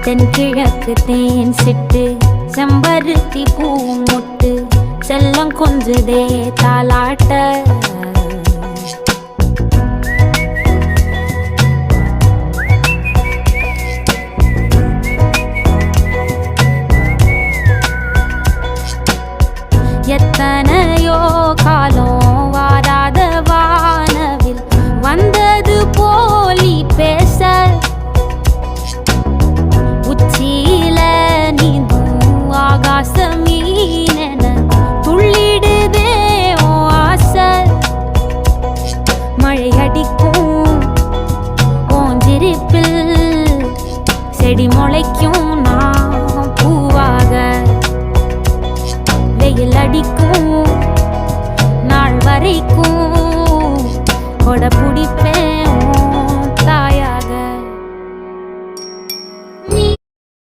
தென்கிழக்கு தேன் சிட்டு செம்பருத்தி பூ முட்டு செல்லம் கொஞ்சுதே தாலாட்ட எத்தனையோ காலம் வாராத வானவில் வந்தது போலி பேச உச்சியில நீந்தும் ஆகாச மீனென துள்ளிடுதே ஓ ஆசை மழை அடிக்கும் ஓஞ்சிருப்பில் செடி முளைக்கும் நான் பூவாக வெயில் அடிக்கும் நாள் வரைக்கும் கொடை பிடிப்பேன்